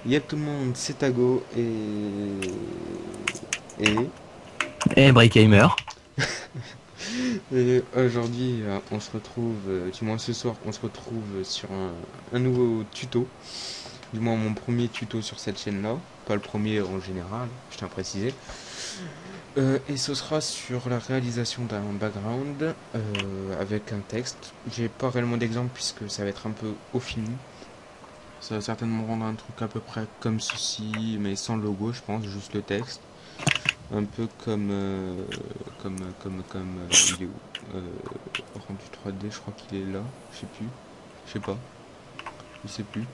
Y'a tout le monde, c'est Tago et Et Breakhamer. et aujourd'hui on se retrouve, du moins ce soir on se retrouve sur un nouveau tuto, du moins mon premier tuto sur cette chaîne là, pas le premier en général, je tiens à préciser. Et ce sera sur la réalisation d'un background avec un texte. J'ai pas réellement d'exemple puisque ça va être un peu au feeling. Ça va certainement rendre un truc à peu près comme ceci, mais sans le logo, je pense, juste le texte. Un peu il est où rendu 3D, je crois qu'il est là, je sais plus, je sais pas, je sais plus,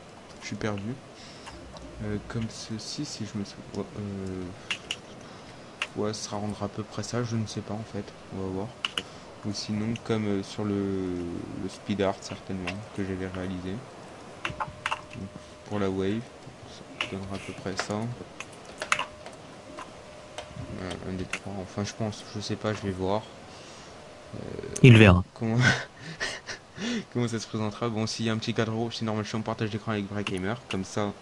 je suis perdu. Comme ceci, si je me souviens. Ouais, ça rendra à peu près ça, je ne sais pas en fait, on va voir. Ou sinon, comme sur le speed art, certainement, que j'avais réalisé. Donc, pour la wave, ça donnera à peu près ça. Un des trois, enfin, je pense, je sais pas, je vais voir. Il verra. Comment, comment ça se présentera. Bon, s'il y a un petit cadre rouge, c'est normal, je suis en partage d'écran avec Breakhamer. Comme ça,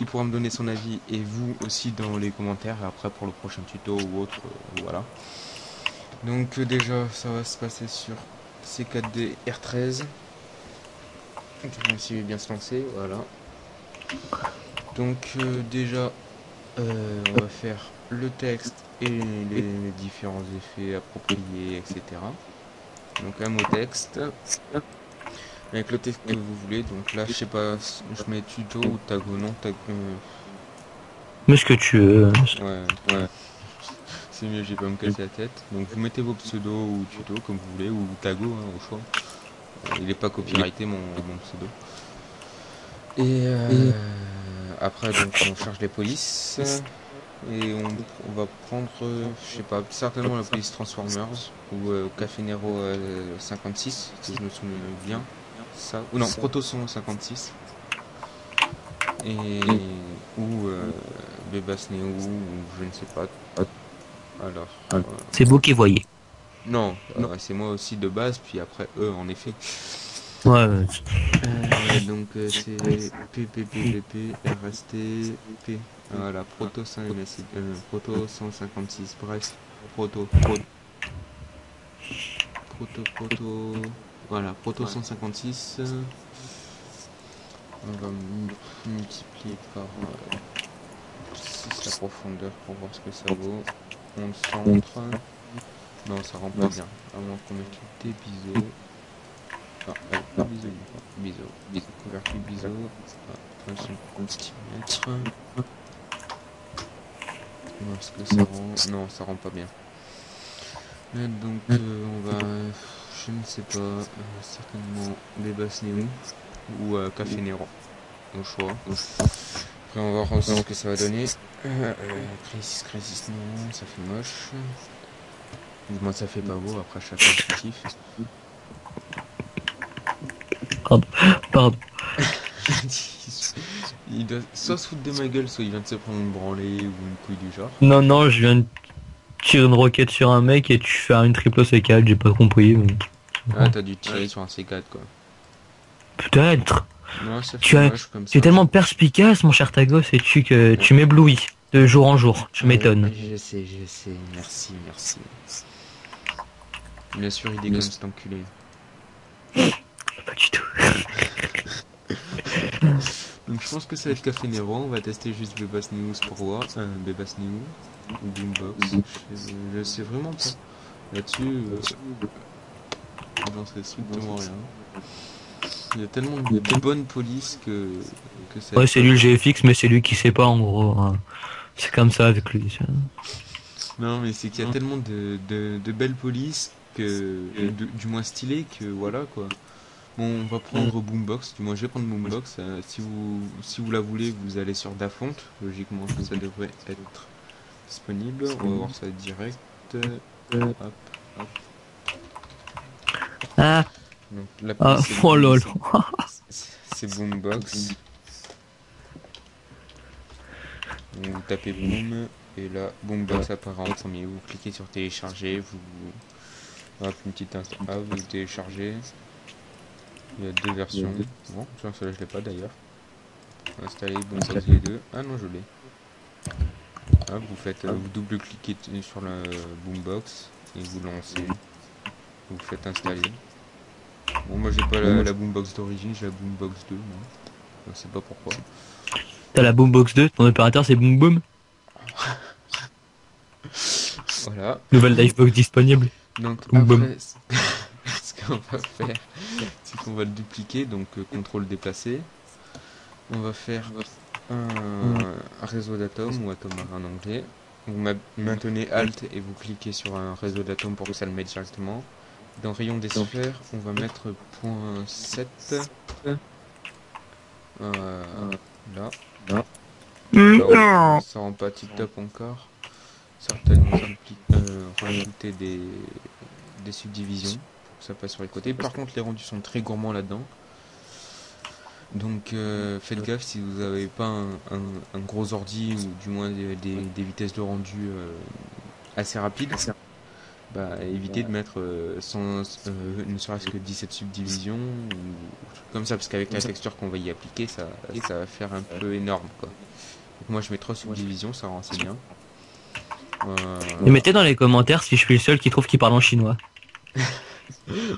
il pourra me donner son avis et vous aussi dans les commentaires. Et après, pour le prochain tuto ou autre, voilà. Donc, déjà, ça va se passer sur C4D R13. Je vais essayer de bien se lancer, voilà. Donc, déjà, on va faire le texte et les différents effets appropriés, etc. Donc, un mot texte. Avec le texte que vous voulez, donc là je sais pas, je mets tuto ou tago, non tago, Mais ce que tu veux. ouais, c'est mieux, j'ai pas à me casser la tête. Donc vous mettez vos pseudos ou tuto comme vous voulez, ou tago hein, au choix. Il est pas copyrighté mon pseudo. Et après donc on charge les polices et on va prendre, je sais pas, certainement la police Transformers ou Café Nero 56, si je me souviens bien. Ça, ou non, Proto 156. Et ou Bebas Neo ou je ne sais pas. Alors C'est beau qu'ils voyaient. non, c'est moi aussi de base, puis après eux en effet. Ouais, Donc c'est PPPPP RST P. Voilà, Proto 100 MS, Proto 156, bref, Proto, voilà, Proto 156. On va multiplier par 6 la profondeur pour voir ce que ça vaut. On le centre. Non, ça rend pas bien. À moins qu'on mette des biseaux. Ah, allez, pas biseau. Biseau. Converti biseau. Ah, 1 cm. Voir ce que ça rend. Non, ça rend pas bien. Donc, on va. Je ne sais pas. Certainement des basses néo. Ou café Nero. Au choix. Après, on va voir aussi ce que ça va donner. Crisis, non, ça fait moche. Du moins, ça fait pas beau. Après, chacun son kiff. pardon. Pardon. Il doit soit se foutre de ma gueule, soit il vient de se prendre une branlée ou une couille du genre. Non, non, je viens de tirer une roquette sur un mec et tu fais une triple C4, j'ai pas compris. Mais... Ah, t'as dû tirer sur un C4 quoi. Peut-être. Non, ça fait Tu as, moche comme tu es ça. tellement perspicace, mon cher Tago, sais-tu que tu m'éblouis de jour en jour. Tu Ouais, m'étonnes. je sais, merci. Bien sûr, il déconne cet enculé. Pas du tout. Donc je pense que ça va être Café Nero, on va tester juste Bebas News pour voir. Bebas News ou Boombox. Je sais vraiment pas. Là-dessus, j'en sais strictement rien. Il y a tellement de bonnes polices que ça va Ouais, être c'est pas lui le bien. GFX, mais c'est lui qui sait pas en gros, hein. C'est comme ça avec lui. Non, mais c'est qu'il y a tellement de belles polices ou du moins stylées que voilà quoi. Bon, on va prendre Boombox, du moins je vais prendre Boombox. Si vous la voulez, vous allez sur Dafont. Logiquement, ça devrait être disponible. On va voir ça direct. Hop, hop. Ah, Donc l'appli ah, c'est oh lol. Boombox. Donc, vous tapez Boom et là Boombox apparaît en premier. Vous cliquez sur télécharger, hop, une petite instant. Ah, vous téléchargez. Il y a deux versions. Bon, tu vois, celle-là je l'ai pas d'ailleurs. Installer Boombox V2. Ah non, je l'ai. Hop, vous faites, vous double-cliquez sur la Boombox et vous lancez. Vous faites installer. Bon, moi j'ai pas la Boombox d'origine, j'ai la Boombox 2, moi. Je sais pas pourquoi. T'as la Boombox 2, ton opérateur c'est Boom Boom. Voilà. Nouvelle Livebox disponible. Donc Boom Boom. après, ce qu'on va faire, c'est qu'on va le dupliquer, donc contrôle déplacer. On va faire un réseau d'atomes ou atomar en anglais. Vous maintenez Alt et vous cliquez sur un réseau d'atomes pour que ça le mette directement. Dans rayon des sphères, on va mettre .7. Là. Là, ça rend pas tip top encore. Certainement rajouter des subdivisions pour que ça passe sur les côtés. Par contre, les rendus sont très gourmands là-dedans. Donc faites gaffe si vous n'avez pas un gros ordi ou du moins des vitesses de rendu assez rapides. Bah, évitez de mettre ne serait-ce que 17 subdivisions ou comme ça, parce qu'avec la texture qu'on va y appliquer, ça va faire un peu énorme, quoi. Donc moi je mets 3 subdivisions, ça rend assez bien. Et mettez dans les commentaires si je suis le seul qui trouve qu'il parle en chinois.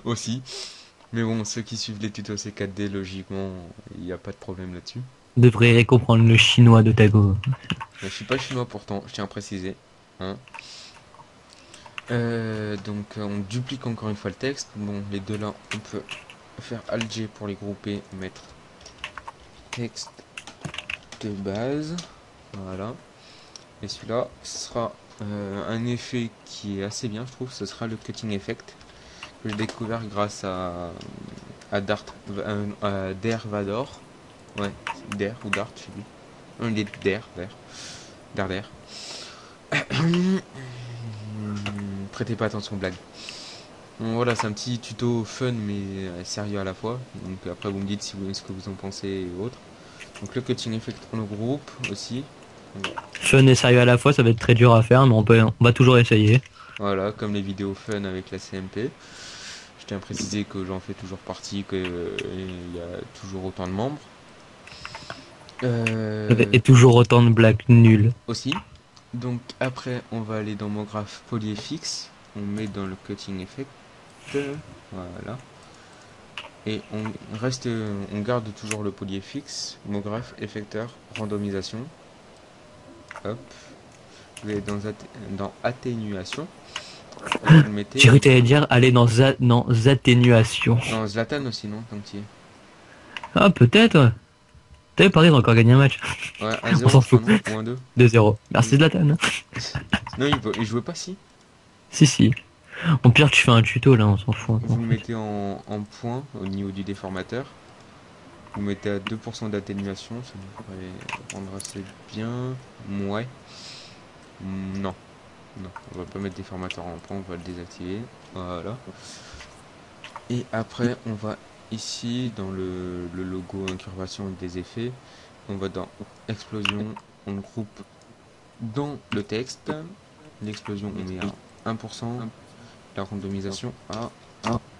Aussi. Mais bon, ceux qui suivent les tutos C4D, logiquement, il n'y a pas de problème là-dessus. Vous devriez comprendre le chinois de Tago. Je suis pas chinois pourtant, je tiens à préciser. Hein. Donc on duplique encore une fois le texte. Bon, les deux là, on peut faire Alt G pour les grouper, mettre texte de base. Voilà. Et celui-là sera un effet qui est assez bien, je trouve. Ce sera le cutting effect que j'ai découvert grâce à Der Vador. Ouais, Der ou Dart, je sais plus. Non, il est Der. Prêtez pas attention, blague. Bon, voilà, c'est un petit tuto fun mais sérieux à la fois. Donc après vous me dites si ce que vous en pensez et autres. Donc le cutting effect on le groupe aussi. Fun et sérieux à la fois, ça va être très dur à faire, mais on va toujours essayer. Voilà, comme les vidéos fun avec la CMP. Je tiens à préciser que j'en fais toujours partie, qu'il y a toujours autant de membres. Et toujours autant de blagues nulles. Aussi. Donc après on va aller dans MoGraph PolyFX. On met dans le cutting effect. Voilà. Et on garde toujours le polyFX, MoGraph, effecteur, randomisation. Hop. Vous allez dans atténuation. Vous le mettez. J'ai cru que t'allais dire aller dans atténuation. Non, Zlatan aussi, non, tant que tu y es. Ah, peut-être. T'avais Paris va encore gagner un match. Ouais, On s'en 1-0, fout. non, ou 1-2. 2-0. Merci Zlatan. Non, il jouait pas si. Si. Au pire, tu fais un tuto là, on s'en fout. Vous le mettez en point au niveau du déformateur. Vous mettez à 2% d'atténuation, ça devrait rendre assez bien. Ouais. Non. Non, on va pas mettre déformateur en point, on va le désactiver. Voilà. Et après, on va ici dans le logo incurvation des effets. On va dans explosion, on le groupe dans le texte. L'explosion, on met à 1%. La randomisation à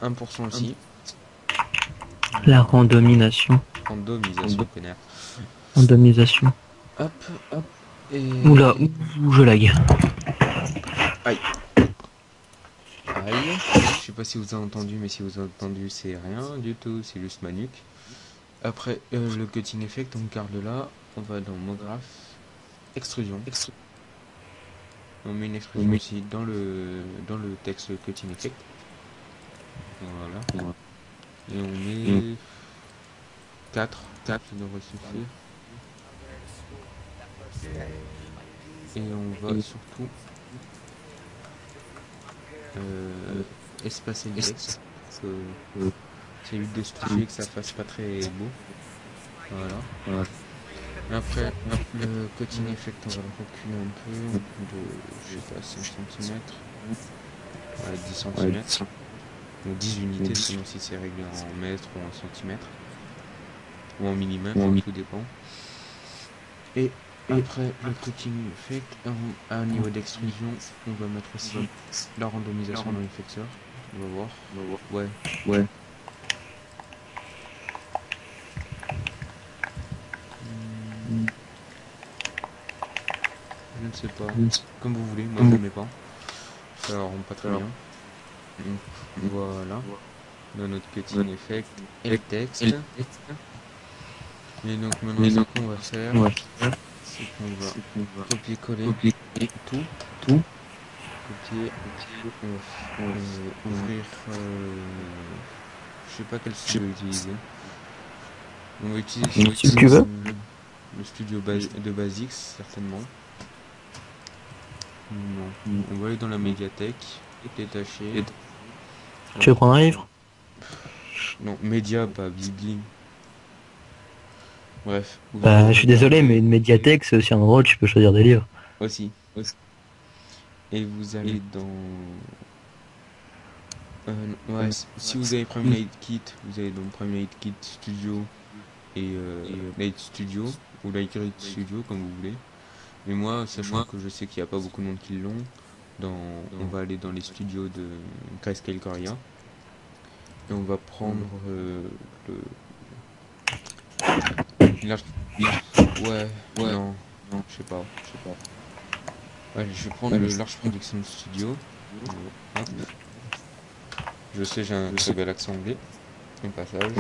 1% aussi. La randomisation. Randomisation, connard. Randomisation. Hop. Et... Oula, je lag. Aïe. Je sais pas si vous avez entendu, mais si vous avez entendu, c'est rien du tout, c'est juste ma nuque. Après le cutting effect, on garde là. On va dans MoGraph. Extrusion. On met une extrusion aussi dans le texte cutting effect. Voilà. Et on met 4. Ça devrait suffire. Et on va surtout espacer le texte. Ça évite de se toucher, que ça fasse pas très beau. Voilà. Après, le cutting effect, on va le reculer un peu. Je sais pas, 5 cm. Ouais, 10 cm. Donc 10 unités, selon si c'est réglé en mètres ou en centimètres. Ou en millimètres, tout dépend. Et après le cutting effect, à un niveau d'extrusion, on va mettre aussi la randomisation dans l'effecteur. On va voir. Ouais. je ne sais pas. Comme vous voulez, moi je le mets pas. Ça rend pas très bien. Donc, voilà. Dans notre cutting effect et le texte. Et donc maintenant ce qu'on va faire, c'est qu'on va copier-coller tout. Copier. On va ouvrir. Je sais pas quel studio utiliser. On va utiliser Si tu veux. le studio de Basics certainement. Non. On va aller dans la médiathèque, détacher. Tu veux prendre un livre? Non, média, pas Bibli. Bref, vous allez Bah, je suis désolé, mais regarder une médiathèque, c'est aussi un endroit où tu peux choisir des livres. aussi. Et vous allez dans. Ouais, si vous avez Prime Light Kit, vous allez dans Prime Light Kit Studio et Light Studio ou Light Studio comme vous voulez. Mais moi, sachant que je sais qu'il n'y a pas beaucoup de monde qui l'ont, on va aller dans les studios de Grayscale Korea et on va prendre le. Large... Ouais, non, je sais pas. Ouais, je vais prendre le Large Production Studio. Hop. Je sais, j'ai un très bel accent anglais, au passage.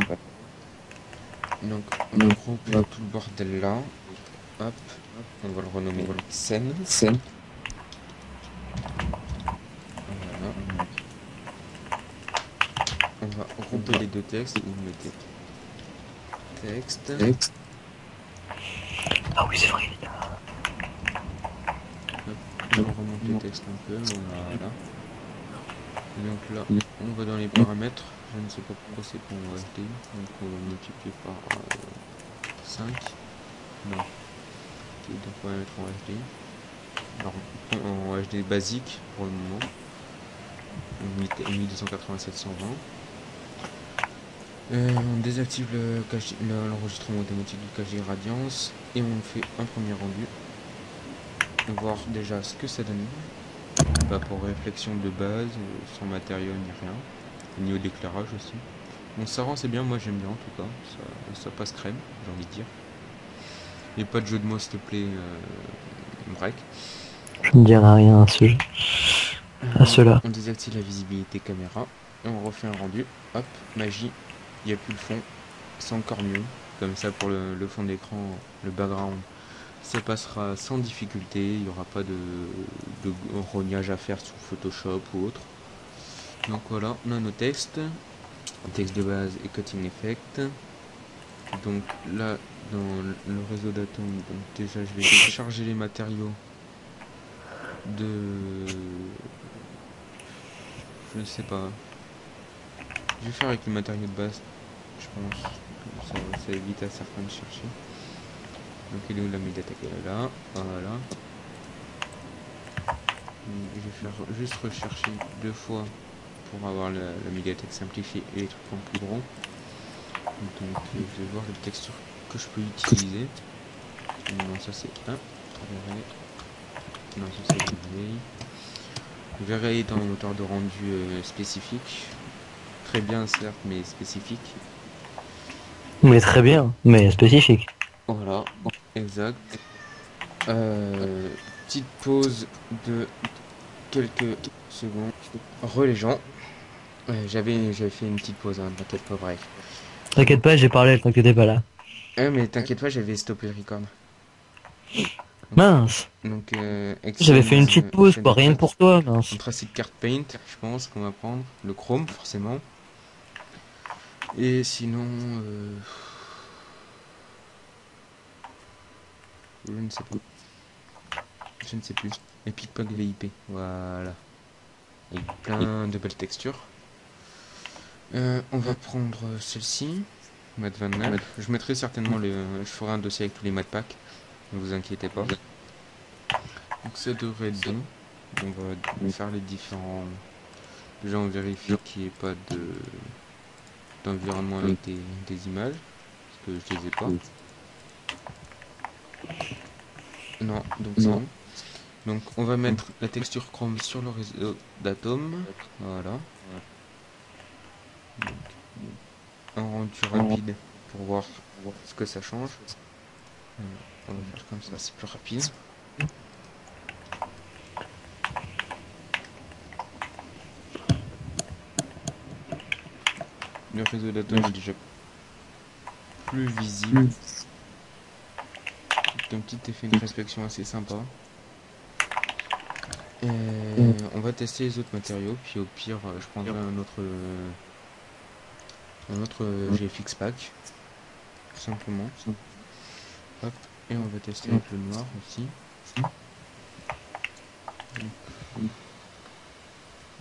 Donc, on va grouper tout le bordel là. Hop, on va le renommer scène. Voilà. On va grouper les deux textes. Vous mettez texte. Ah oui, c'est vrai. Hop, on remonte le texte un peu. Voilà. Et donc là, on va dans les paramètres. Je ne sais pas pourquoi c'est pas en HD. Donc on va multiplier par 5. Non. Ok, donc on va mettre en HD. Alors, en HD basique pour le moment. 1287-120. On désactive l'enregistrement automatique du cache radiance et on fait un premier rendu. On va voir déjà ce que ça donne. Pas pour réflexion de base, sans matériau ni rien. Au niveau d'éclairage aussi. Bon, ça rend c'est bien, moi j'aime bien en tout cas. Ça passe crème, j'ai envie de dire. Et pas de jeu de mots s'il te plaît, break. Je ne dirai rien à cela. On désactive la visibilité caméra et on refait un rendu. Hop, magie, il n'y a plus le fond, c'est encore mieux. Comme ça pour le fond d'écran, le background, ça passera sans difficulté. Il n'y aura pas de rognage à faire sur Photoshop ou autre. Donc voilà, on a nos textes. Texte de base et cutting effect. Donc là, dans le réseau d'atomes, donc déjà je vais charger les matériaux de... Je ne sais pas. Je vais faire avec les matériaux de base, je pense. Ça évite à certains de chercher. Donc il est où la médiathèque? Elle est là. Voilà. Je vais faire juste rechercher 2 fois pour avoir la médiathèque simplifiée et les trucs en plus gros. Donc je vais voir les textures que je peux utiliser. Non, ça c'est 1. Non, ça c'est vieille. Je vais aller dans un moteur de rendu spécifique. Très bien certes, mais spécifique. Mais très bien, mais spécifique. Voilà, exact. Petite pause de quelques secondes. Les gens. J'avais fait une petite pause, hein, t'inquiète pas, bref. T'inquiète pas, j'ai parlé, t'inquiète pas là. Mais t'inquiète pas, j'avais stoppé le record. Mince. Donc, J'avais fait une petite pause, quoi, rien que pour toi, mince. On trace de carte paint, je pense qu'on va prendre. Le chrome, forcément. Et sinon, je ne sais pas. Je ne sais plus. Et Pitbull VIP, voilà. Avec plein de belles textures. On va prendre celle-ci. Mat 29. Je mettrai certainement je ferai un dossier avec tous les mat packs. Ne vous inquiétez pas. Donc ça devrait être bon. On va faire les différents. Déjà on vérifie qu'il n'y ait pas d'environnement avec des images. Parce que je les ai pas. Non, donc c'est bon. Donc on va mettre la texture chrome sur le réseau d'atomes. Voilà. Donc, un rendu rapide pour voir ce que ça change. On va faire comme ça, c'est plus rapide. Le réseau d'atomes est déjà plus visible. C'est un petit effet de réflexion assez sympa. On va tester les autres matériaux, puis au pire, je prendrai un autre GFX pack, tout simplement. Hop, et on va tester avec le noir aussi.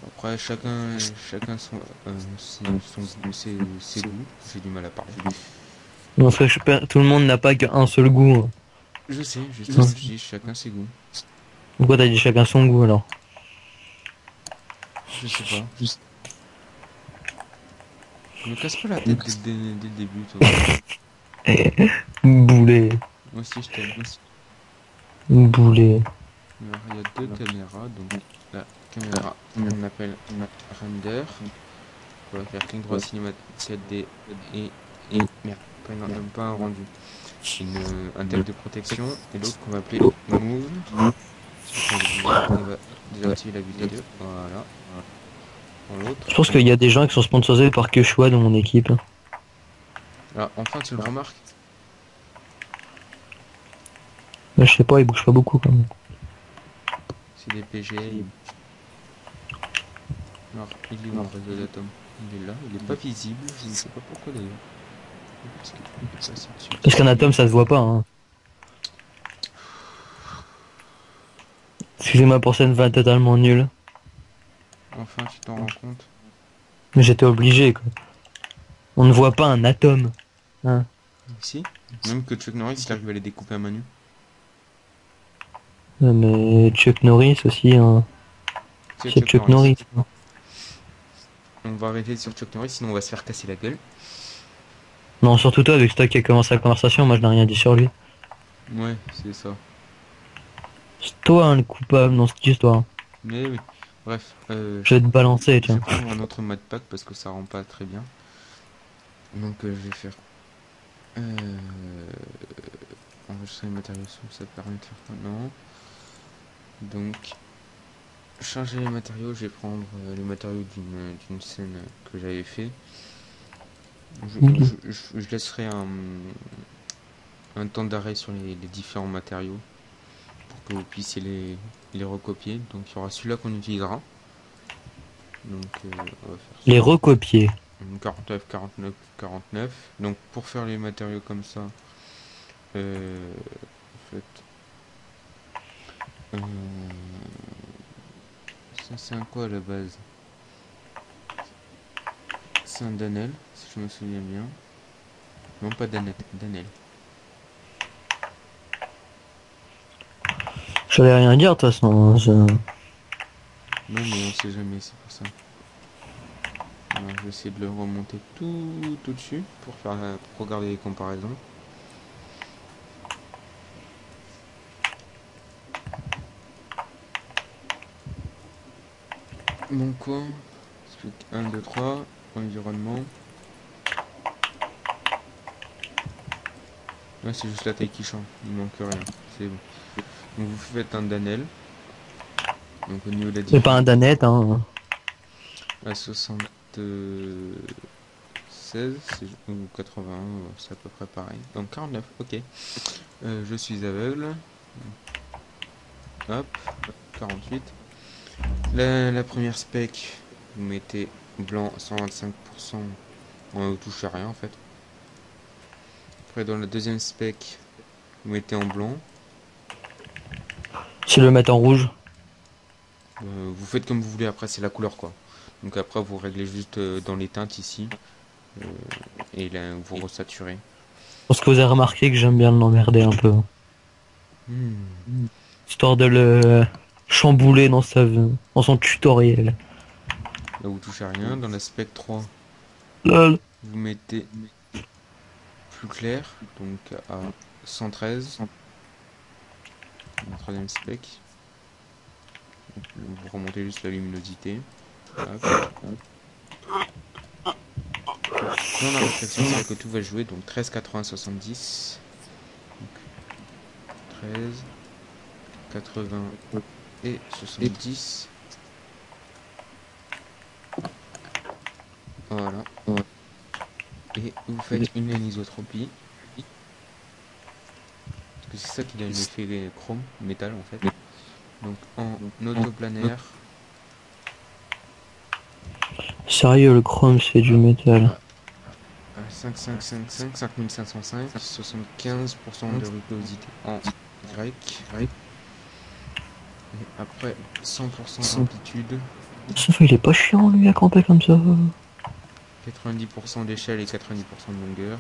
Après, chacun ses goûts. J'ai du mal à parler. Non, parce que tout le monde n'a pas qu'un seul goût, hein. Je sais, justement, je dis chacun ses goûts. Pourquoi t'as dit chacun son goût alors? Je sais pas. Me casse pas la tête dès le début, toi. Boulet, Moi aussi, je t'aime. boulet. Alors, il y a deux caméras, donc la caméra on appelle render. On va faire clic droit cinéma 4D et merde, pas un rendu. Un thème de protection et l'autre qu'on va appeler move. On va désactiver la vidéo. Voilà. Dans l'autre. Je pense qu'il y a des gens qui sont sponsorisés par Quechua dans mon équipe. Alors enfin tu le remarques. Je sais pas, ils bougent pas beaucoup quand même. C'est des PGA. Alors il est où le réseau d'atomes? Il est là, il est pas visible, je ne sais pas pourquoi d'ailleurs. Parce qu'un atome ça se voit pas, hein. Excusez-moi pour cette vanne totalement nulle. Enfin tu t'en rends compte. Mais j'étais obligé quoi. On ne voit pas un atome. Hein. Si. Même que Chuck Norris il arrive à les découper à main nue. Mais Chuck Norris aussi, hein. C'est Chuck Norris. On va arrêter sur Chuck Norris sinon on va se faire casser la gueule. Non, surtout toi, vu que c'est toi qui as commencé la conversation, moi je n'ai rien dit sur lui. Ouais, c'est ça. C'est toi hein, le coupable dans cette histoire. Mais oui. Bref. Je vais te balancer, tiens. Je vais prendre un autre mode pack parce que ça rend pas très bien. Donc je vais faire enregistrer les matériaux, ça permet de faire quoi? Non. Donc charger les matériaux, je vais prendre les matériaux d'une scène que j'avais fait. Je laisserai un temps d'arrêt sur les différents matériaux pour que vous puissiez les recopier. Donc il y aura celui-là qu'on utilisera. Donc on va faire Les recopier. 49, 49, 49. Donc pour faire les matériaux comme ça, en fait, ça c'est un quoi à la base? C'est un Danel, si je me souviens bien. Non pas Danette, Danel. Je vais rien dire de toute façon. Non mais on sait jamais, c'est pour ça. Alors je vais essayer de le remonter tout dessus pour regarder les comparaisons. Donc quoi? 1, 2, 3, environnement. Là c'est juste la taille qui change, il manque rien, c'est bon. Donc vous faites un Danel. Donc au niveau de la C'est pas un Danette, hein. à 76 ou 81, c'est à peu près pareil. Donc 49, ok. Je suis aveugle. Hop, 48. La première spec, vous mettez blanc 125%. Vous touchez à rien en fait. Après dans la deuxième spec, vous mettez en blanc. Si le mettre en rouge. Vous faites comme vous voulez, après c'est la couleur quoi. Donc après vous réglez juste dans les teintes ici. Et là vous resaturez. Parce que vous avez remarqué que j'aime bien l'emmerder un peu. Histoire de le chambouler dans son tutoriel. Là vous touchez à rien. Dans la spec 3, Lol. vous mettez plus clair, donc à 113. La troisième spec. Vous remontez juste la luminosité. Hop. Dans la réflexion, c'est là que tout va jouer, donc 13, 80, 70. Donc 13, 80 et 70. Voilà. Et vous faites une anisotropie. Parce que c'est ça qui donne l'effet chrome, métal en fait. Donc en autoplanaire, Sérieux, le chrome c'est du métal. 5555, 5505, 75% de rugosité en Y. Et après 100% d'amplitude, Il est pas chiant lui à camper comme ça. 90% d'échelle et 90% de longueur.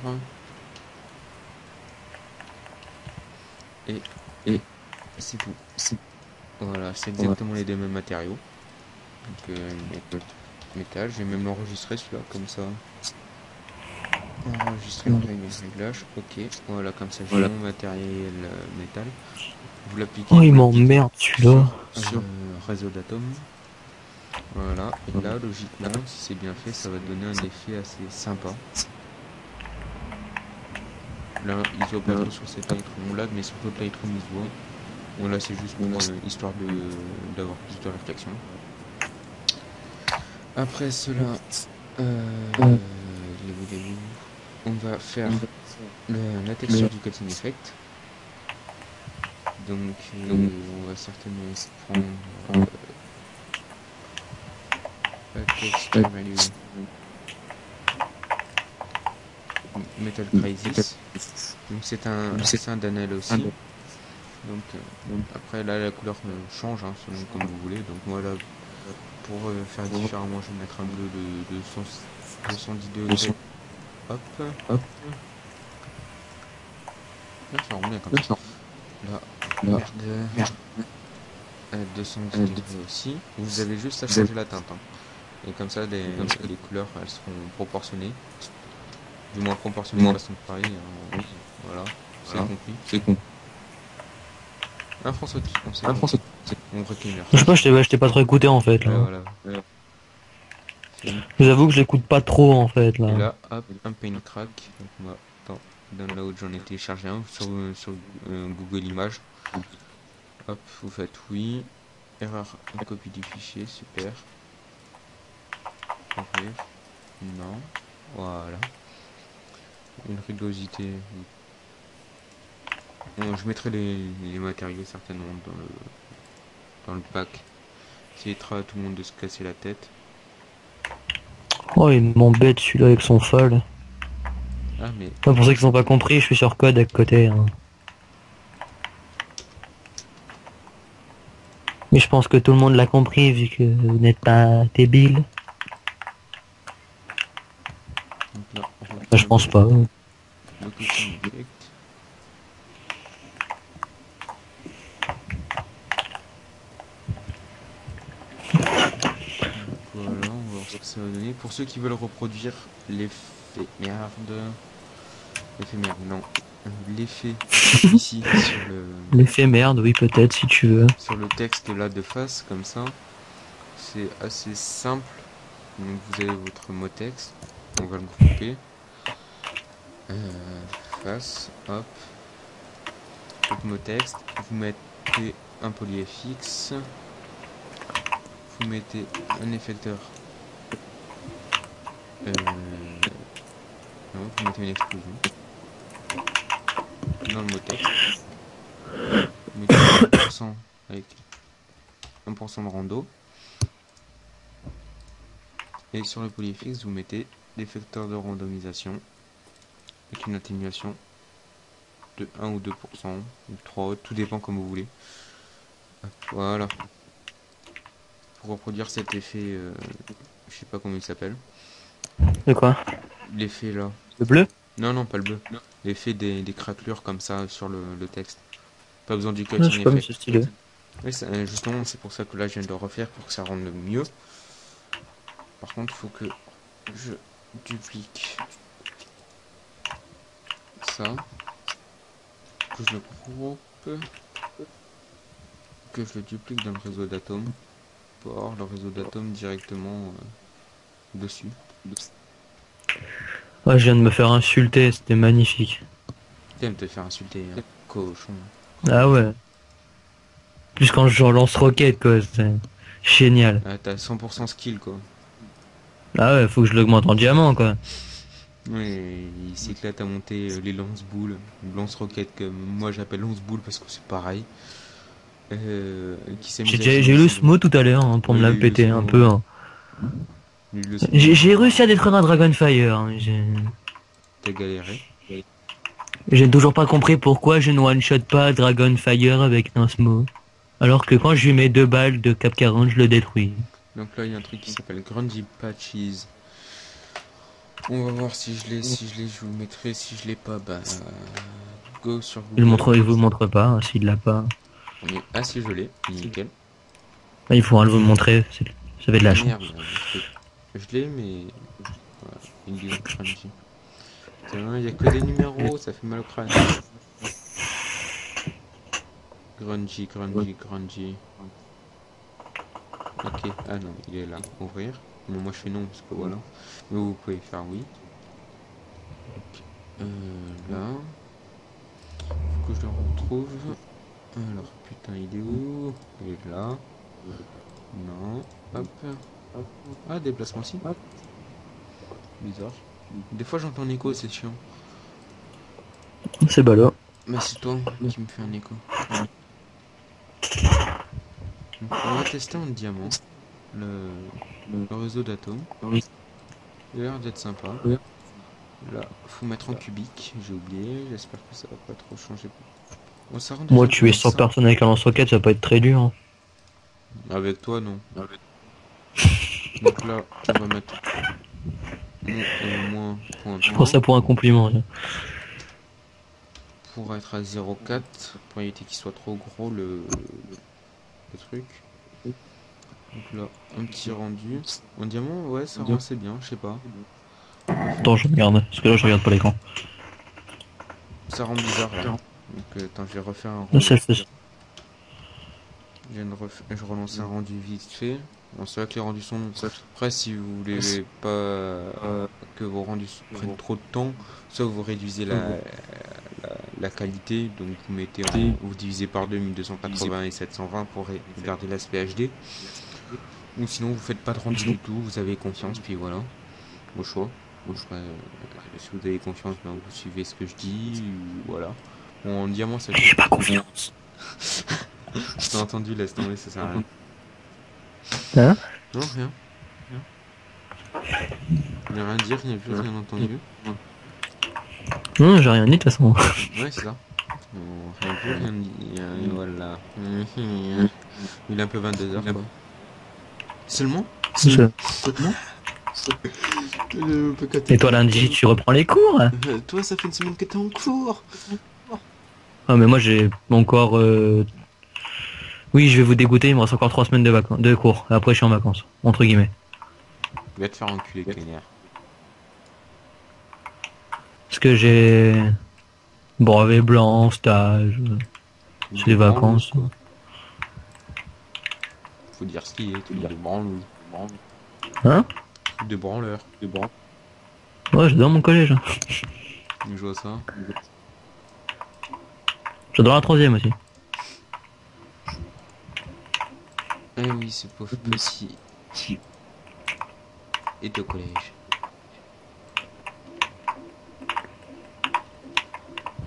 Et c'est tout. Voilà, c'est exactement les deux mêmes matériaux. Donc métal, je vais même l'enregistrer celui-là, comme ça. Enregistrer le réglage, ok. Voilà, comme ça j'ai mon matériel métal. Vous l'appliquez Oh, il m'emmerde celui-là. sur réseau d'atomes. Voilà, et là, logiquement, si c'est bien fait, ça va donner un effet assez sympa. Là, il se voit pas trop sur cette Lightroom lag, mais sur l'autre Lightroom, il se voit. Bon, là, c'est juste pour histoire d'avoir plus de réflexion. Après cela, on va faire la texture du cutting effect. Donc, on va certainement prendre la texture value Metal Crisis. Donc c'est un Danel aussi. Donc après là la couleur change selon comme vous voulez. Donc moi là pour faire différemment je vais mettre un bleu de 210 degrés. Hop. Là ça rend bien comme ça. Là merde. 210 degrés aussi. Vous avez juste à changer la teinte. Et comme ça les couleurs elles seront proportionnées. Du moins proportionnées de façon pareille. Voilà. C'est compris. François, on recule. Je sais pas, je t'ai pas trop écouté en fait là. Voilà. Je vous avoue que je l'écoute pas trop en fait là. Et là, hop, un paint crack. Donc moi, dans Download, j'en ai téléchargé un sur Google Images. Hop, vous faites oui. Erreur, copie du fichier, super. Ouvrir. Non. Voilà. Une rugosité. Bon, je mettrai les matériaux certainement dans le pack. Ça évitera à tout le monde de se casser la tête. Oh, il m'embête celui-là avec son fall. Ah, mais. Pour ceux qui n'ont pas compris, je suis sur code à côté. Mais je pense que tout le monde l'a compris vu que vous n'êtes pas débile. Là, je pense pas. Le cutting effect. Voilà, on va voir ce que ça va donner. Pour ceux qui veulent reproduire l'effet merde. Non. L'effet ici sur le. L'effet merde, oui, peut-être si tu veux. Sur le texte là de face, comme ça. C'est assez simple. Donc vous avez votre mot texte. On va le grouper. Face, hop. Votre mot texte. Vous mettez un polyFX. Vous mettez un effecteur. Non, vous mettez une explosion. Dans le mot texte. Vous mettez 1% avec 1% de rando. Et sur le polyFX, vous mettez l'effecteur de randomisation avec une atténuation de 1 ou 2%, ou 3, tout dépend comme vous voulez. Voilà. Pour reproduire cet effet, je sais pas comment il s'appelle. De quoi? L'effet là. Le bleu? Non, pas le bleu. L'effet des craquelures comme ça sur le texte. Pas besoin du Ah, cutting pas effect. ce stylé. Oui, justement, c'est pour ça que là je viens de le refaire pour que ça rende mieux. Par contre, il faut que je duplique ça, que je le groupe, que je le duplique dans le réseau d'atomes pour avoir le réseau d'atomes directement dessus. Ouais, je viens de me faire insulter, c'était magnifique. T'aimes te faire insulter, cochon. Ah ouais. Plus quand je lance roquette quoi, c'est génial. Ah, t'as 100% skill quoi. Ah ouais, faut que je l'augmente en diamant quoi. Ouais, il s'éclate à monter les lance-boules, lance-roquettes que moi j'appelle lance-boules parce que c'est pareil. Qui s'amuse à J'ai eu le génisser SMO tout à l'heure hein, pour Ouais, me il la a eu le péter un SMO. peu. Hein. Il a eu le SMO. J'ai réussi à détruire un Dragonfire. Hein. T'as galéré. J'ai toujours pas compris pourquoi je ne one-shot pas Dragonfire avec un SMO. Alors que quand je lui mets 2 balles de cap 40, je le détruis. Donc là, il y a un truc qui s'appelle Grungy Patches. On va voir si je l'ai. Si je l'ai, je vous le mettrai. Si je l'ai pas, bah. Go sur Google. Il vous le montre pas hein, s'il l'a pas. Ah, si je l'ai. Nickel. Il faudra le vous montrer. Ça fait de Ah la merde, chance. je l'ai, mais. Voilà, ils disent Grungy. Putain, il y a que des numéros, ça fait mal au crâne. Grungy, Grungy, Grungy. Ok, ah non, il est là. Ouvrir. Bon, moi je fais non parce que voilà. Mais vous pouvez faire oui. Là. Faut que je le retrouve. Alors, putain, il est où? Il est là. Non. Hop. Ah, déplacement aussi. Bizarre. Des fois j'entends un écho, c'est chiant. C'est ballot. Mais c'est toi qui me fait un écho. Donc, on va tester en diamant le, le réseau d'atomes. Il a l'air d'être sympa. Là, faut mettre en cubique, j'ai oublié. J'espère que ça va pas trop changer. Bon, ça rend Moi, déjà tuer bien 100 ça. personnes avec un lance-roquette, ça va pas être très dur. Hein. Avec toi, non. Donc là, on va mettre mon et moins point Je prends 3 ça pour un compliment. Hein. pour être à 0,4 pour éviter qu'il soit trop gros le truc. Donc là, un petit rendu. En diamant, ouais, ça rend assez bien, je sais pas. Attends, je regarde. Parce que là, je regarde pas l'écran. Ça rend bizarre là. Donc attends, je vais refaire un Là, rendu. ça fait... Je relance un rendu vite fait. Bon, c'est vrai que les rendus sont longs. Après, si vous voulez pas que vos rendus prennent trop de temps, soit vous réduisez la qualité, donc vous divisez par 2 1280 et 720 pour garder l'aspect HD. Ou sinon, vous faites pas de rendu du tout, vous avez confiance, puis voilà, au choix. Après, si vous avez confiance, ben, vous suivez ce que je dis, ou voilà. Bon, en diamant, ça fait. J'ai pas confiance. T'as entendu, laisse tomber, ça sert à rien. Hein? Non, rien. Il n'y a rien dit, il n'y a plus rien entendu. Non, j'ai rien dit de toute façon. Ouais, c'est ça. On n'a plus rien dit. Voilà. Il est un peu 22h quoi. Seulement Je- Et toi, lundi lundi, tu reprends les cours? Toi, ça fait une semaine que t'es en cours. Ah, mais moi, j'ai encore... Oui, je vais vous dégoûter, il me reste encore 3 semaines de cours. Après, je suis en vacances, entre guillemets. Va te faire enculer, Kenner. Parce que j'ai... brevet blanc, stage... C'est les vacances. Quoi. Faut dire ce qu'il est, truc de branleux. Hein? Truc de branleur. Ouais, j'adore mon collège. Je vois ça. J'adore la 3ème aussi. Eh oui, ce pauvre petit est au collège.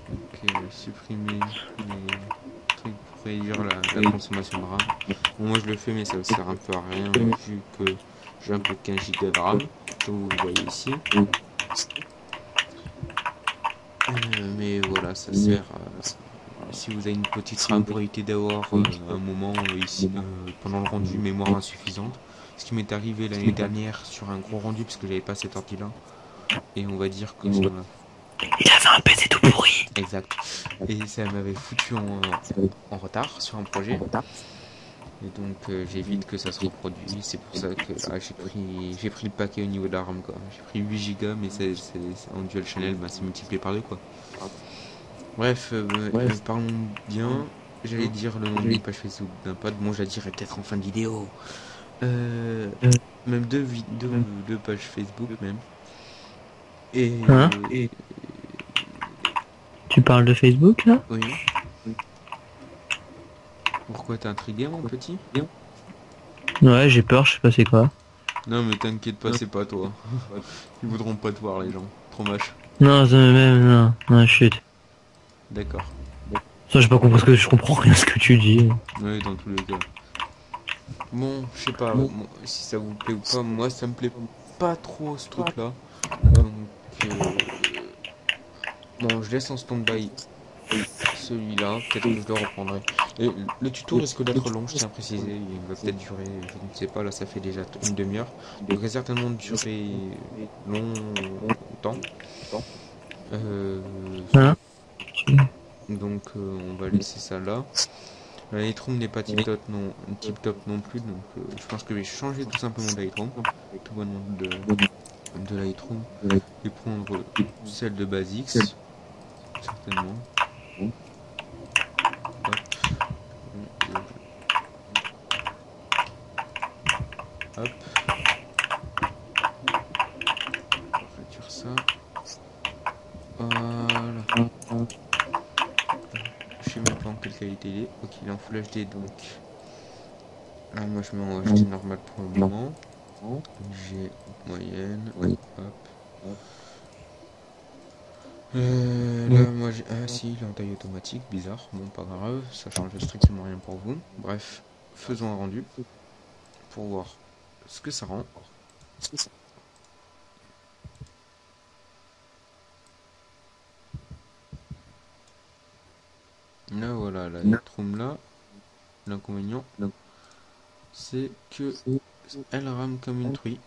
Donc, supprimer les trucs pour réduire la consommation de RAM. Bon, moi je le fais, mais ça sert un peu à rien vu que j'ai un peu 15 Go de RAM, comme vous le voyez ici. Mais voilà, ça sert si vous avez une petite RAM pour éviter d'avoir un moment ici pendant le rendu mémoire insuffisante. Ce qui m'est arrivé l'année dernière sur un gros rendu parce que j'avais pas cet ordi là. Et on va dire que ça m'a. Il avait un PC tout pourri. Exact. Et ça m'avait foutu en retard sur un projet. Et donc j'évite que ça se reproduise. C'est pour ça que là, j'ai pris le paquet au niveau de la RAM quoi. J'ai pris 8 Go mais c'est en dual channel, bah, c'est multiplié par 2 quoi. Bref, parlons bien. J'allais dire le nom d'une page Facebook d'un pote. Bon, je la dirai peut-être en fin de vidéo. Même deux pages Facebook même. Hein? Tu parles de Facebook là? Oui. Pourquoi t'es intrigué mon petit? Ouais, j'ai peur, je sais pas c'est quoi. Non mais t'inquiète pas, c'est pas toi. Ils voudront pas te voir les gens. trop moche. Non, même, non, chut. D'accord. Ça, j'ai pas compris ce que je comprends rien à ce que tu dis. Oui, dans tous les cas. Bon, je sais pas si ça vous plaît ou pas. Moi, ça me plaît pas trop ce truc-là. Donc, bon, je laisse en stand-by celui-là. Peut-être que je le reprendrai. Et le tuto risque d'être long, je tiens à préciser. Il va peut-être durer, je ne sais pas. Là, ça fait déjà une demi-heure. Donc, il va certainement durer longtemps. Euh, Hein? donc, on va laisser ça là. La Lightroom n'est pas tip top non plus, donc je pense que je vais changer tout simplement de Lightroom, tout bonnement de Lightroom, et prendre celle de Basics, certainement. Hop. Hop. On va réduire ça. Voilà. Je sais même pas en quelle qualité il est. Ok, il est en Full HD, donc là moi je mets en HD normal pour le moment. J'ai moyenne. Hop. Là, moi j'ai. Ah, si, il est en taille automatique, bizarre. Bon, pas grave, ça change strictement rien pour vous. Bref, faisons un rendu pour voir ce que ça rend. Là, voilà, la Lightroom là. L'inconvénient, c'est que elle rame comme une truie.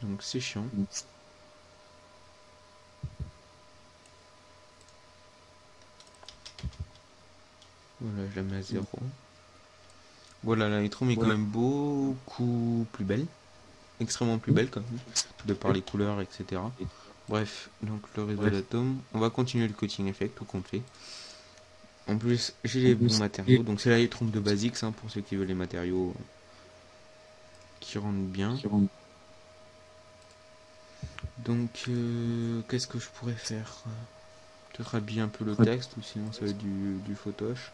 Donc, c'est chiant. Voilà, je la mets à 0. Voilà, la Lightroom est quand même beaucoup plus belle. Extrêmement plus belle, quand même. De par les couleurs, etc. Bref, donc le réseau d'atomes. On va continuer le coating effect, tout compte fait. En plus, j'ai les bons matériaux. Donc, c'est la Lightroom de Basics, hein, pour ceux qui veulent les matériaux qui rendent bien. Donc, qu'est-ce que je pourrais faire? Peut-être habiller un peu le texte, ou sinon ça va être du photoche.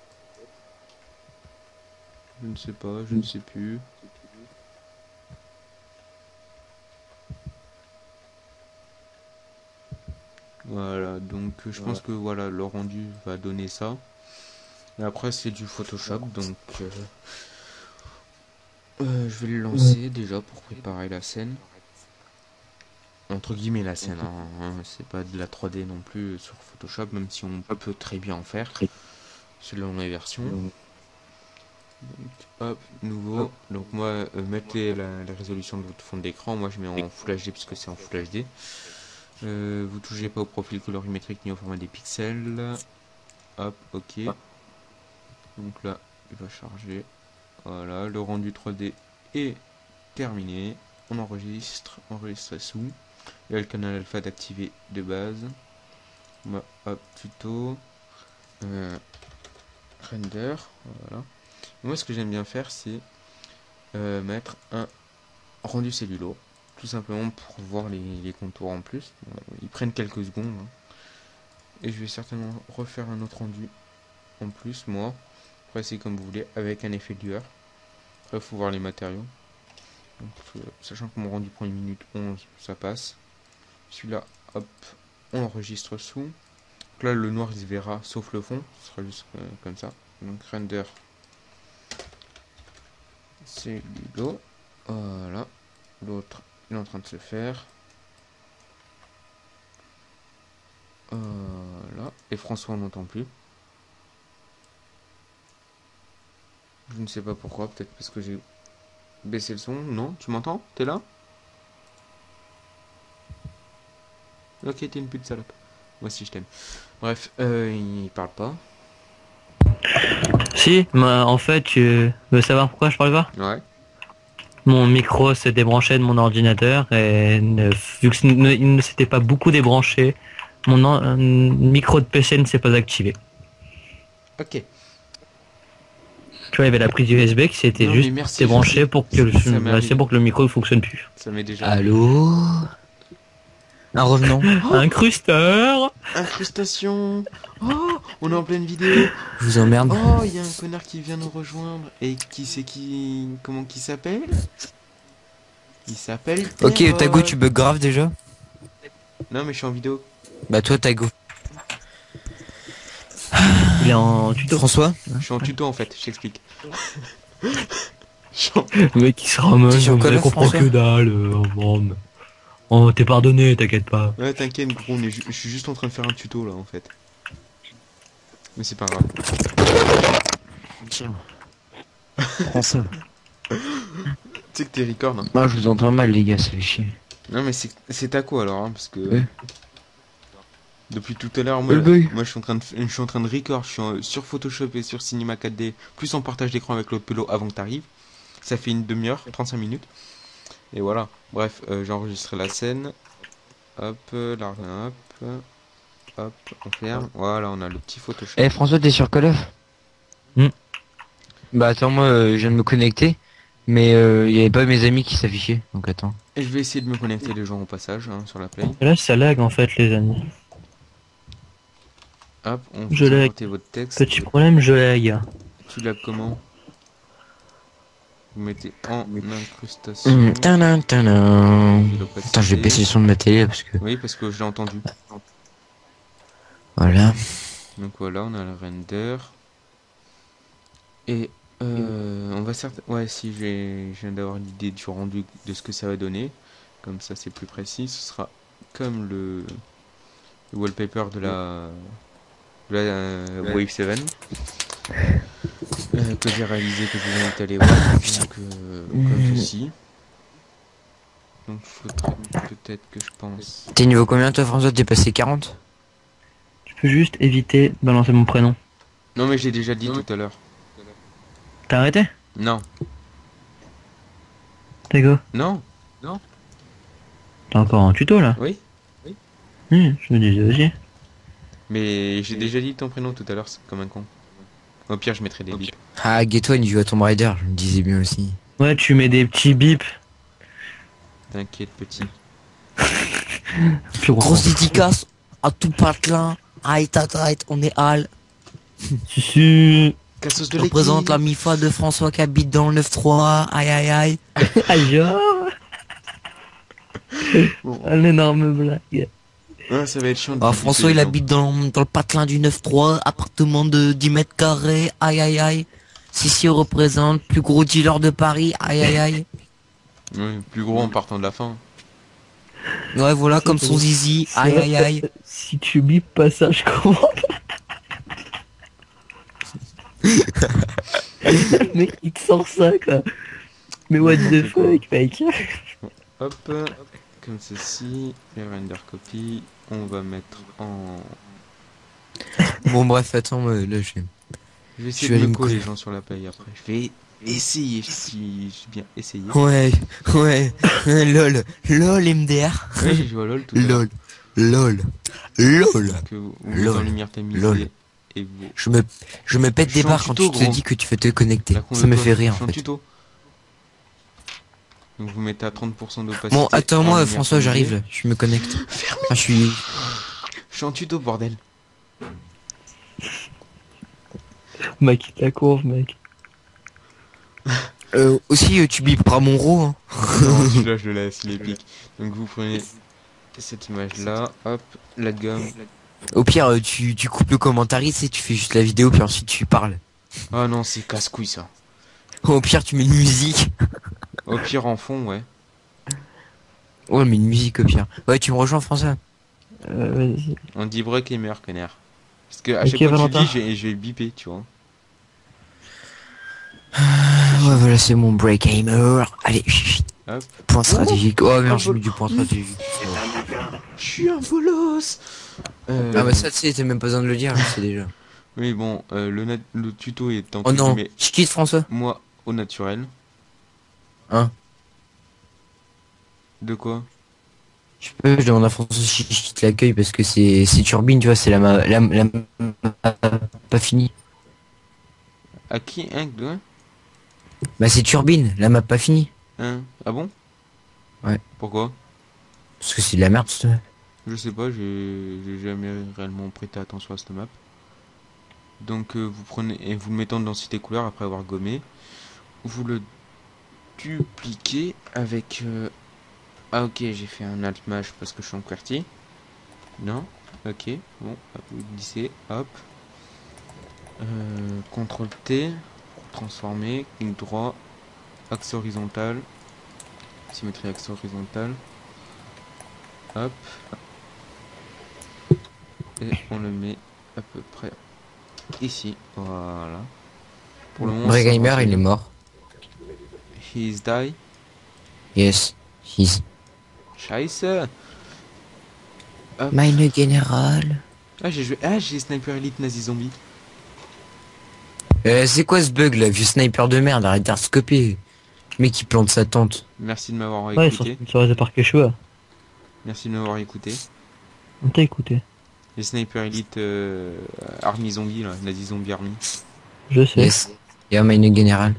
Je ne sais pas, je ne sais plus. Voilà, donc je pense que voilà, le rendu va donner ça. Et après c'est du Photoshop, donc je vais le lancer déjà pour préparer la scène. Entre guillemets la scène, hein, c'est pas de la 3D non plus sur Photoshop, même si on peut très bien en faire, selon les versions. Donc, hop, nouveau. Donc moi, mettez la résolution de votre fond d'écran. Moi je mets en Full HD puisque c'est en Full HD. Vous touchez pas au profil colorimétrique ni au format des pixels. Hop, ok. Donc là, il va charger. Voilà, le rendu 3D est terminé. On enregistre sous. Il y a le canal alpha d'activer de base. Bah, hop, tuto. Render. Voilà. Moi, ce que j'aime bien faire, c'est mettre un rendu cellulo. Tout simplement pour voir les contours en plus. Ils prennent quelques secondes. Hein. Et je vais certainement refaire un autre rendu en plus, moi. Après, c'est comme vous voulez, avec un effet de lueur. Après, il faut voir les matériaux. Donc, sachant que mon rendu prend 1 minute 11, ça passe. Celui-là, hop, on enregistre sous. Donc là, le noir, il se verra, sauf le fond. Ce sera juste comme ça. Donc, render. C'est Ludo. Voilà. L'autre, il est en train de se faire. Là. Et François, on n'entend plus. Je ne sais pas pourquoi. Peut-être parce que j'ai baissé le son. Non, tu m'entends? T'es là? Ok, t'es une pute salope. Moi aussi, je t'aime. Bref, il parle pas. Si, en fait, tu veux savoir pourquoi je parle pas? Ouais. Mon micro s'est débranché de mon ordinateur et vu que il ne s'était pas beaucoup débranché, mon micro de PC ne s'est pas activé. Ok. Tu vois, il y avait la prise USB qui s'était juste débranchée pour que le micro ne fonctionne plus. Ça m'est déjà Allô? Un revenant. Incrusteur. Incrustation. Oh, on est en pleine vidéo. Je vous emmerde. Oh, il y a un connard qui vient nous rejoindre. Et qui c'est qui... Comment qui s'appelle? Il s'appelle Ok, Terror. Tago, tu bugs grave déjà? Non, mais je suis en vidéo. Bah toi, Tago. Il est en tuto. François? Je suis en tuto en fait, je t'explique. Je suis en- Le mec qui se ramène, T'es sur vous Call allez of, comprendre François que dalle. Oh, bon, oh, t'es pardonné, t'inquiète pas. Ouais, t'inquiète, gros, je suis juste en train de faire un tuto là en fait. Mais c'est pas grave. Tiens. François. Tu sais que t'es record, hein. Moi, je vous entends mal, les gars, ça fait chier. Non, mais c'est ta quoi alors, hein, parce que. Ouais. Depuis tout à l'heure, Le bug. moi je suis en train de record, sur Photoshop et sur Cinema 4D, plus en partage d'écran avec l'autre pelo avant que t'arrives. Ça fait une demi-heure, 35 minutes. Et voilà. Bref, j'ai enregistré la scène. Hop, là, hop, on ferme. Voilà, on a le petit Photoshop. Eh, François, t'es sur Call of? Bah attends, moi, je viens de me connecter. Mais il y avait pas mes amis qui s'affichaient, donc attends. Et je vais essayer de me connecter les gens au passage, hein, sur la play. Et là, ça lag en fait, les amis. Hop, on Je vous lag. inventez votre texte. Petit problème, je lag. Tu l'as comment? Vous mettez en incrustation. Tanan, tanan. Attends, je vais baisser le son de ma télé parce que... Oui, parce que je l'ai entendu. Voilà. Donc voilà, on a le render. Et on va certes. Ouais, si je viens d'avoir l'idée du rendu de ce que ça va donner. Comme ça, c'est plus précis. Ce sera comme le wallpaper de la Wave 7 que j'ai réalisé, que je vous invite à aller voir. Donc, comme ceci. Donc, il faudrait peut-être que je pense. T'es niveau combien toi, François? T'es passé 40? Tu peux juste éviter de balancer mon prénom. Non, mais j'ai déjà dit tout à l'heure. T'as arrêté? Non, Tago? non, T'as encore un tuto là? oui. Je me disais aussi. Mais j'ai déjà dit ton prénom tout à l'heure, c'est comme un con. Au pire, je mettrai des bips. Ah, Ghetto, il joue à Tomb Raider, je me disais bien aussi. Ouais, tu mets des petits bips. T'inquiète, petit. Plus Grosse dédicace à tout patelin. Aïe, tête, on est Al. Si. Cassos Je représente la MIFA de François qui habite dans le 9-3. Aïe, aïe, aïe. Aïe, Bon. un énorme blague. Ah, ça va être chiant de Ah, biper François, les il gens. habite dans le patelin du 9-3, appartement de 10 mètres carrés. Aïe, aïe, aïe. Sissi représente, plus gros dealer de Paris. Aïe, aïe, aïe. Oui, plus gros en partant de la fin. Ouais, voilà, comme son zizi. Aïe, aïe, aïe. Si tu bipes pas ça, je comprends pas. Le mec, il te sort ça, quoi. Mais what the C'est quoi fuck, mec. Hop, comme ceci. Les render copy. On va mettre en. Bon, bref, attends, là, Je vais Je essayer vais de aller me me coller les coucher. gens sur la paye après. Je vais essayer, si j'ai bien essayé. Ouais, ouais. lol, MDR. Oui, j'ai joué à LoL tout à l'heure. lol. Que Vous LOL. en lumière tamisée LOL. et vous. Je me pète Je des suis en barres quand tuto, tu te gros. dis que tu veux te connecter. La con Ça de me toi, fait rire, je suis en en fait. tuto. Donc vous mettez à 30% d'opacité. Bon, en attends-moi, lumière François, tamisée. j'arrive, là. Je me connecte. Ah, je suis... Je suis en tuto, bordel. Mec, la courbe, mec. Aussi, tu biperas mon ro, hein. Non, celui-là, je le laisse, il est épique. Donc vous prenez cette image-là, hop, la gomme. Au pire, tu coupes le commentariste et tu fais juste la vidéo, puis ensuite tu parles. Ah non, c'est casse-couille ça. Au pire, tu mets une musique. Au pire, en fond, ouais. Ouais, mais une musique au pire. Ouais, tu me rejoins, François? Vas-y. On dit break et meilleur, connard. Parce que à Ok, chaque fois que tu Valentin. dis, je vais biper, tu vois. Ouais, voilà, c'est mon break aimer. Allez, chut. Hop. Point stratégique. Oh merde, j'ai vol- mis du point stratégique. Je suis un volos. Ah bah ça, tu sais, t'as même pas besoin de le dire, je sais déjà. Oui, bon, le tuto est en Oh non, mais je quitte François. moi au naturel. Hein? De quoi? Je demande à François si je quitte l'accueil parce que c'est Turbine, tu vois, c'est pas fini. À qui? Hein? De Bah c'est Turbine, la map pas finie. hein? Ah bon? Ouais. Pourquoi? Parce que c'est de la merde, cette map. Je sais pas, j'ai jamais réellement prêté attention à cette map. Donc vous prenez et vous le mettez en densité couleur après avoir gommé. Vous le dupliquer avec... Ah ok, j'ai fait un alt maj parce que je suis en QWERTY. Non. Ok, bon, hop, glisser, hop. CTRL T pour transformer, clic droit, axe horizontal, symétrie axe horizontal, hop, et on le met à peu près ici, voilà. Pour le moment, Vrai ça va, gamer, c'est il est bien. mort. He's die. Yes. He's Scheiße. Hop. Meine General. Ah j'ai joué, ah j'ai Sniper Elite Nazi Zombie. C'est quoi ce bug là, vieux sniper de merde, arrête d'arscoper. Mec qui plante sa tente. Merci de m'avoir Ouais, ils sont écouté. sponsorisés par Quechua. Merci de m'avoir écouté. On t'a écouté. Les Sniper Elite Army Zombie là, Nazi Zombie Army. Je sais. Yes. Ja, meine General.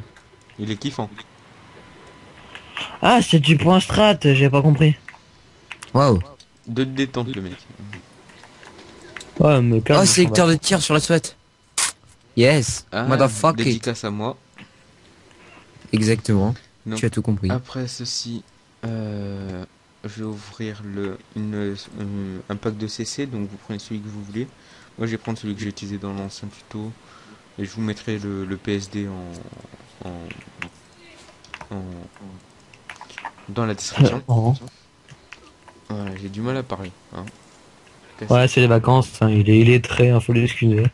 Il est kiffant. Ah, c'est du point strat, j'ai pas compris. Waouh. De détente le mec. Ouais, mais calme. Oh, sélecteur de tir sur la SWAT. Yes. Ah, Motherfucker. dédicace à moi. Exactement. Donc, Tu as tout compris. après ceci, je vais ouvrir un pack de CC, donc vous prenez celui que vous voulez. Moi je vais prendre celui que j'ai utilisé dans l'ancien tuto. Et je vous mettrai le PSD dans la description. Oh. Voilà, j'ai du mal à parler. Hein. Ouais, c'est les vacances, hein, il est très, hein, faut l'excuser.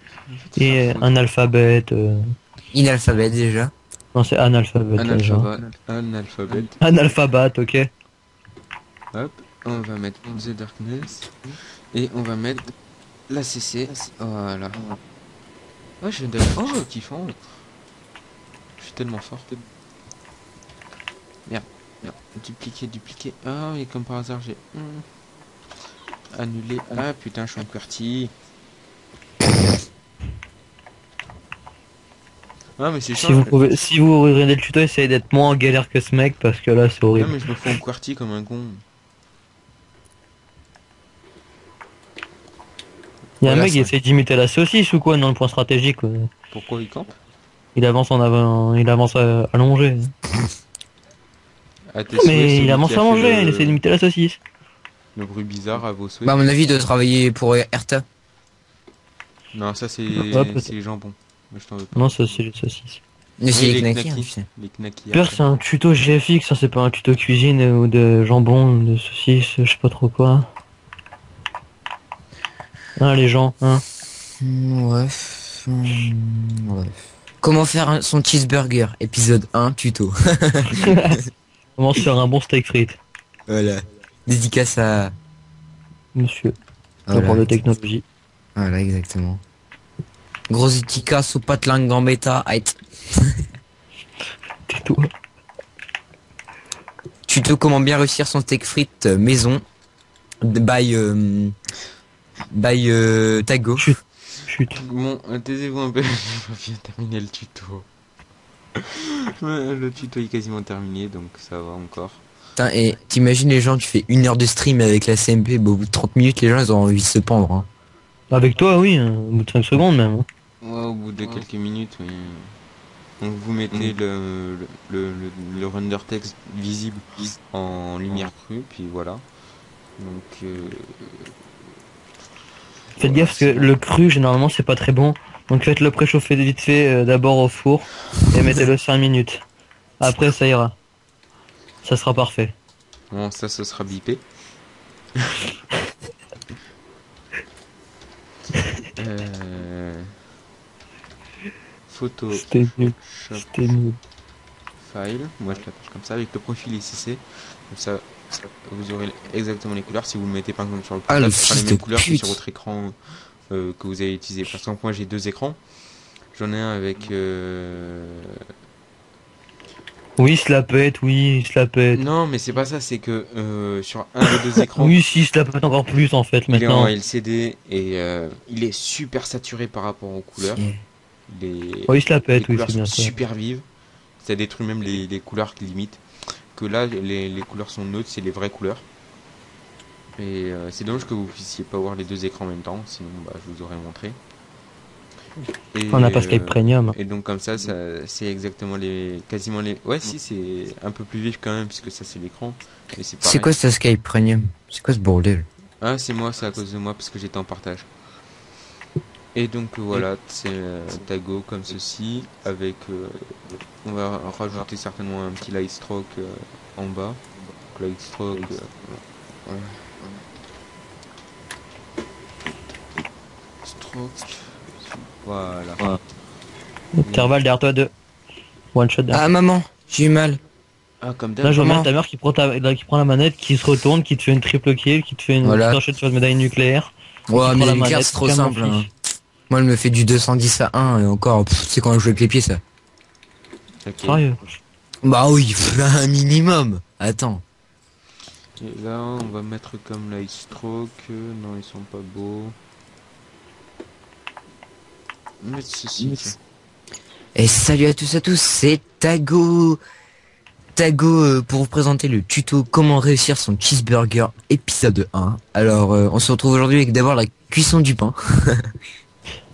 Et un alphabet. Inalphabète déjà. Non, c'est analphabète. Analphabète. Analphabète, ok. Hop, on va mettre The Darkness. Et on va mettre la CC. Voilà. Oh, je viens d'avoir... Oh, kiffant. Je suis tellement fort. Merde. Dupliquer. Ah, et comme par hasard, j'ai... annulé. Ah, putain, je suis en QWERTY. Ah, mais c'est chiant. Si vous regardez le tuto, essayez d'être moins en galère que ce mec, parce que là, c'est Non, horrible. mais je me fous en QWERTY comme un con. Il y a un Voilà, mec qui ça. essaie d'imiter la saucisse ou quoi dans le point stratégique. Pourquoi il campe? Il avance en avant, il avance allongé. À tes souhaits, Mais celui il avance qui a fait allongé, il essaie d'imiter la saucisse. le bruit bizarre à vos souhaits. Bah, à mon avis, de travailler pour Erta. Non, ça c'est peut-être. les jambons. Moi, je t'en veux pas. Non, ça c'est les saucisses. Mais c'est Oui, les les knackis, knackis. hein, putain. Les knackis. Pire, c'est un tuto GFX, ça c'est pas un tuto cuisine ou de jambon, ou de saucisse, je sais pas trop quoi. Hein, les gens, hein. Ouais. Ouais. Comment faire son cheeseburger, épisode 1, tuto. Comment se faire un bon steak frites, Voilà. Dédicace à... monsieur. Voilà. Pour de technologie. Voilà, exactement. Gros dédicace au patelin Gambetta. Tais-toi. Tuto comment bien réussir son steak frites maison. By Tago. Chut. Bon, taisez-vous un peu, j'ai pas bien terminé le tuto. Le tuto est quasiment terminé, donc ça va encore. Putain, et t'imagines les gens, tu fais 1 heure de stream avec la CMP, bah, au bout de 30 minutes, les gens ils ont envie de se pendre. Hein. Avec toi, oui, hein, au bout de 5 secondes même. Hein. Ouais, au bout de quelques minutes, oui. Donc vous mettez le render text visible en lumière crue, puis voilà. Donc Faites gaffe parce que le cru, généralement, c'est pas très bon. Donc faites-le préchauffer vite fait d'abord au four et mettez-le 5 minutes. Après, ça ira. Ça sera parfait. bon, ça, ce sera bipé. Photo, C'était nul. shop, C'était nul. file. Moi, je l'attache comme ça avec le profil ICC. Comme ça, vous aurez exactement les couleurs. Si vous le mettez par exemple sur le portable, le ce sera les fils mêmes de couleurs que pute. sur votre écran que vous avez utilisé. Par exemple, moi, j'ai 2 écrans. J'en ai un avec... Oui, se la pète, oui, se la pète. Non, mais c'est pas ça. C'est que sur un des 2 écrans, Oui, si, se la pète encore plus en fait il est en maintenant. LCD et il est super saturé par rapport aux couleurs. Les Oui, se la pète, oui, couleurs c'est sont bien ça. super vives. Ça détruit même les couleurs qui limitent. Que là, les couleurs sont neutres, c'est les vraies couleurs. Et c'est dommage que vous puissiez pas voir les 2 écrans en même temps, sinon bah, je vous aurais montré. Et, On n'a pas Skype Premium. et donc comme ça, c'est exactement quasiment les. Ouais, si c'est un peu plus vif quand même puisque ça c'est l'écran. Mais c'est C'est pareil. quoi ce Skype Premium? C'est quoi ce bordel? Ah, c'est moi, c'est à cause de moi parce que j'étais en partage. Et donc voilà, c'est Tago comme ceci, avec on va rajouter certainement un petit light stroke en bas. Donc, light stroke, ouais. Stroke, voilà. Intervalle derrière toi 2. One shot derrière. Ah maman, j'ai eu mal. Ah, comme Là, d'hab. je vois bien comment ta mère qui prend la manette, qui se retourne, qui te fait une triple kill, qui te fait une Voilà. super shot sur une médaille nucléaire. Ouais, prend mais la les cartes manette, c'est trop calme, simple. mon Hein. fils. Moi, elle me fait du 210 à 1 et encore, c'est quand je joue avec les pieds ça. Ok. Sérieux. Bah oui, un minimum. Attends. Et là, on va mettre comme light stroke. Non, ils sont pas beaux. Mettre ceci. Tiens. Et salut à tous, c'est Tago. Tago pour vous présenter le tuto comment réussir son cheeseburger épisode 1. Alors on se retrouve aujourd'hui avec d'abord la cuisson du pain.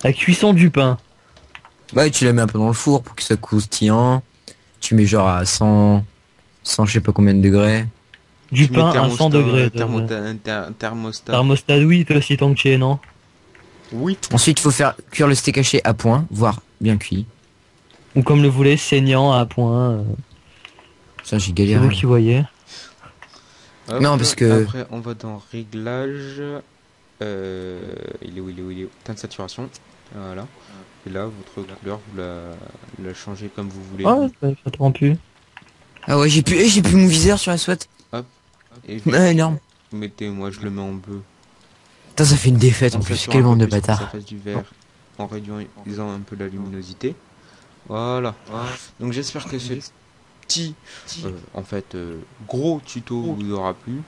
La cuisson du pain. Bah tu la mets un peu dans le four pour que ça croustillant. Tu mets genre à 100 je sais pas combien de degrés. Du Tu mets pain à 100 degrés. Thermostat. Thermostat, oui, toi aussi tant que tu es, non? Oui. Ensuite il faut faire cuire le steak haché à point, voire bien cuit. Ou comme le voulait, saignant à point. Ça j'ai C'est galéré. vous qui voyez. Hop, Non, parce que- Après, on va dans réglage. Il est où? Teinte de saturation. Voilà. Et là, votre couleur, vous la changez comme vous voulez. Ah, ça te rend plus. Ah ouais j'ai plus mon viseur sur la SWAT. Et Ah, énorme. moi, je le mets en bleu. Putain ça fait une défaite en On plus, s'assure quel un peu bande de plus pour que ça bâtards. fasse du vert en réduisant un peu la luminosité. Voilà. Donc j'espère que ce petit, en fait, gros tuto vous aura plu.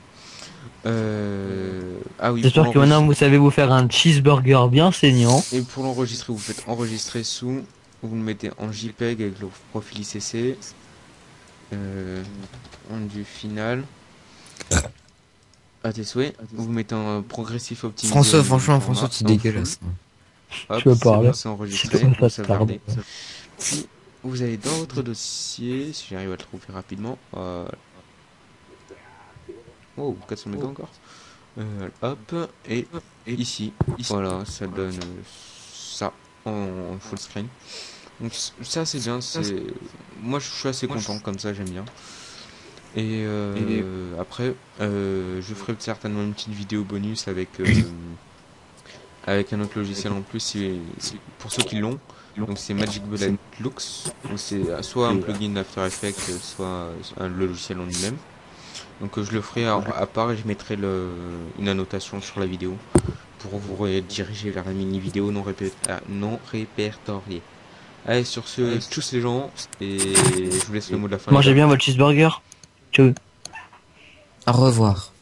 Ah oui, J'espère que maintenant vous savez vous faire un cheeseburger bien saignant. et pour l'enregistrer, vous faites enregistrer sous, vous le mettez en JPEG avec le profil ICC. Rendu final. À tes souhaits, vous mettez en progressif optimisé. François au niveau franchement du format, François c'est en dégueulace. full. Hop, Tu veux c'est parler bon, c'est enregistré, Tu veux vous pas sauvegardez. tarder. Puis vous allez dans votre dossier, si j'arrive à le trouver rapidement. Oh, 400 mégas encore. Hop, et ici, voilà, ça donne ça en full screen. Donc ça c'est bien, moi je suis assez content comme ça, j'aime bien. Et après, je ferai certainement une petite vidéo bonus avec un autre logiciel en plus pour ceux qui l'ont. Donc c'est Magic Bullet Lux, donc c'est soit un plugin After Effects, soit un logiciel en lui-même. Donc je le ferai à part et je mettrai une annotation sur la vidéo pour vous rediriger vers la mini vidéo non répertoriée. Allez, sur ce, tous les gens, et je vous laisse le mot de la fin. Mangez bien votre cheeseburger. Ciao. Au revoir.